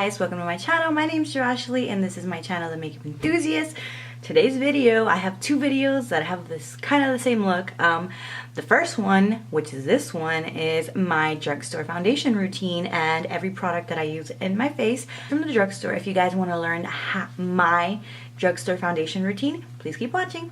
guys, welcome to my channel. My name is Ashley and this is my channel, The Makeup Enthusiast. Today's video, I have two videos that have this kind of the same look. The first one, which is this one, is my drugstore foundation routine and every product that I use in my face from the drugstore. If you guys want to learn my drugstore foundation routine, please keep watching.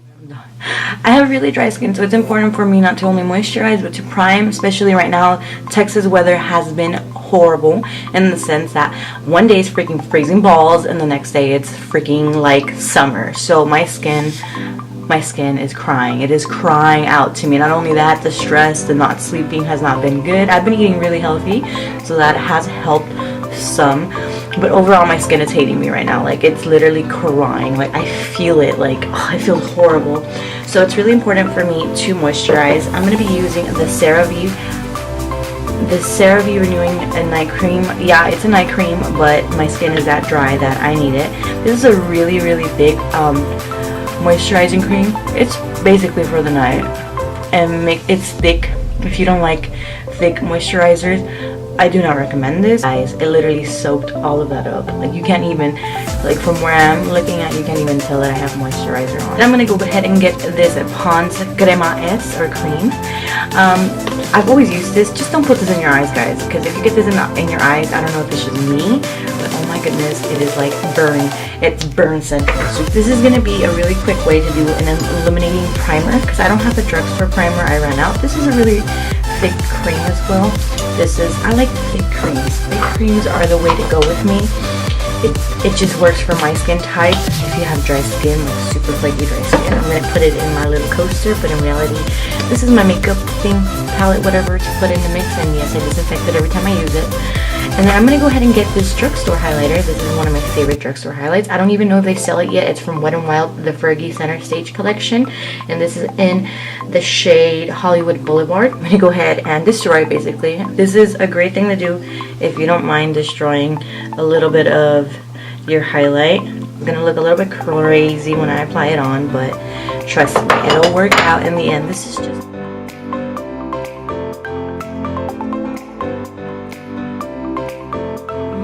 I have really dry skin, so it's important for me not to only moisturize but to prime, especially right now. Texas weather has been horrible in the sense that one day it's freaking freezing balls and the next day it's freaking like summer. So my skin is crying. It is crying out to me. Not only that, the stress, the not sleeping has not been good. I've been eating really healthy, so that has helped some. But overall, my skin is hating me right now. Like, it's literally crying. Like, I feel it. Like, oh, I feel horrible. So it's really important for me to moisturize. I'm going to be using the CeraVe Renewing a Night Cream. Yeah, it's a night cream, but my skin is that dry that I need it. This is a really, really thick moisturizing cream. It's basically for the night. And it's thick. If you don't like thick moisturizers, I do not recommend this. Guys, it literally soaked all of that up. Like, you can't even, like, from where I'm looking at, you can't even tell that I have moisturizer on. And I'm gonna go ahead and get this Pond's Crema S, or cream. I've always used this. Just don't put this in your eyes, guys, because if you get this in your eyes, I don't know if it's just me, but oh my goodness, it is like burn. It's burn central. So this is gonna be a really quick way to do an illuminating primer, because I don't have the drugstore primer. I ran out. This is a really thick cream as well. I like thick creams. Thick creams are the way to go with me. It just works for my skin type. If you have dry skin, like super flaky dry skin, I'm going to put it in my little coaster, but in reality, this is my makeup thing, palette, whatever, to put in the mix, and yes, I disinfect it every time I use it. And then I'm going to go ahead and get this drugstore highlighter. This is one of my favorite drugstore highlights. I don't even know if they sell it yet. It's from Wet n Wild, the Fergie Center Stage collection, and this is in the shade Hollywood Boulevard. I'm going to go ahead and destroy, basically. This is a great thing to do if you don't mind destroying a little bit of your highlight. I'm going to look a little bit crazy when I apply it on, but trust me, it'll work out in the end. This is just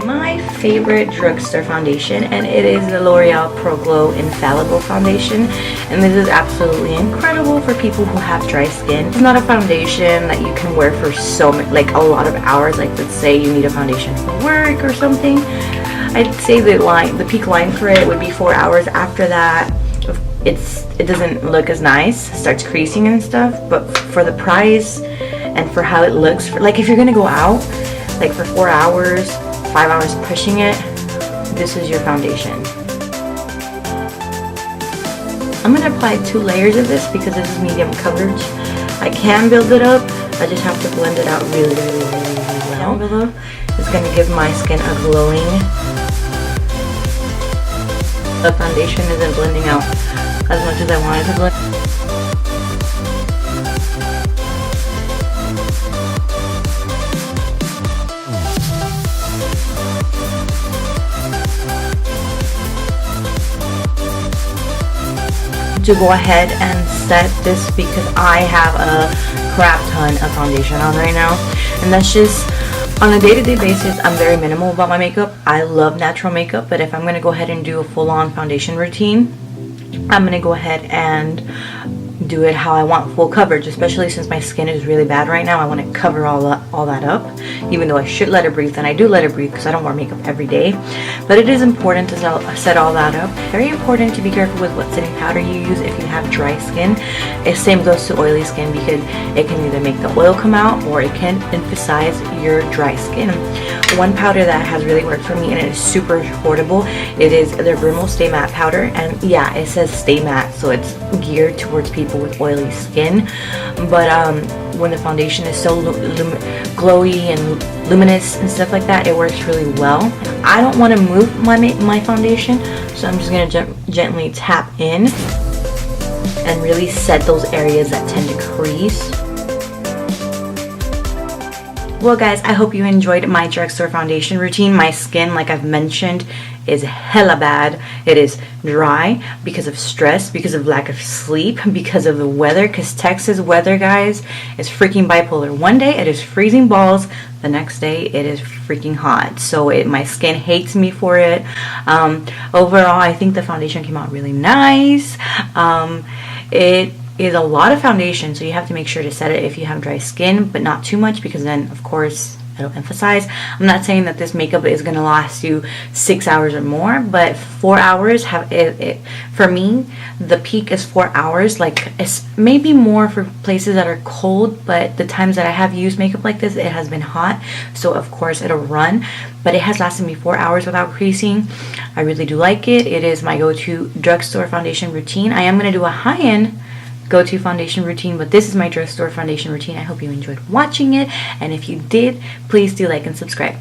my favorite drugstore foundation, and it is the L'Oreal Pro Glow Infallible Foundation, and this is absolutely incredible for people who have dry skin. It's not a foundation that you can wear for like a lot of hours. Like, let's say you need a foundation for work or something. I'd say the peak line for it would be 4 hours. After that, it doesn't look as nice, it starts creasing and stuff. But for the price and for how it looks, like if you're gonna go out like for 4 hours, 5 hours pushing it, this is your foundation. I'm gonna apply 2 layers of this because this is medium coverage. I can build it up, I just have to blend it out really well. Down below is gonna give my skin a glowing. The foundation isn't blending out as much as I wanted to blend. To go ahead and set this because I have a crap ton of foundation on right now, and that's just on a day-to-day basis. I'm very minimal about my makeup. I love natural makeup, but if I'm going to go ahead and do a full-on foundation routine, I'm going to go ahead and do it how I want, full coverage, especially since my skin is really bad right now. I want to cover all that up, even though I should let it breathe, and I do let it breathe because I don't wear makeup every day. But it is important to set all that up. Very important to be careful with what setting powder you use if you have dry skin. The same goes to oily skin, because it can either make the oil come out or it can emphasize your dry skin. One powder that has really worked for me, and it is super affordable, it is the Rimmel Stay Matte powder. And yeah, it says Stay Matte, so it's geared towards people with oily skin. But when the foundation is so glowy and luminous and stuff like that, it works really well. I don't want to move my foundation, so I'm just going to gently tap in and really set those areas that tend to crease. Well guys, I hope you enjoyed my drugstore foundation routine. My skin, like I've mentioned, is hella bad. It is dry because of stress, because of lack of sleep, because of the weather, because Texas weather, guys, is freaking bipolar. One day it is freezing balls, the next day it is freaking hot. So my skin hates me for it. Overall, I think the foundation came out really nice. It is a lot of foundation, so you have to make sure to set it if you have dry skin, but not too much, because then of course it'll emphasize. I'm not saying that this makeup is going to last you 6 hours or more, but 4 hours have it for me. The peak is 4 hours. Like, it's maybe more for places that are cold, but the times that I have used makeup like this, it has been hot, so of course it'll run. But it has lasted me 4 hours without creasing. I really do like it. It is my go-to drugstore foundation routine. I am going to do a high-end go-to foundation routine, but this is my drugstore foundation routine. I hope you enjoyed watching it, and if you did, please do like and subscribe.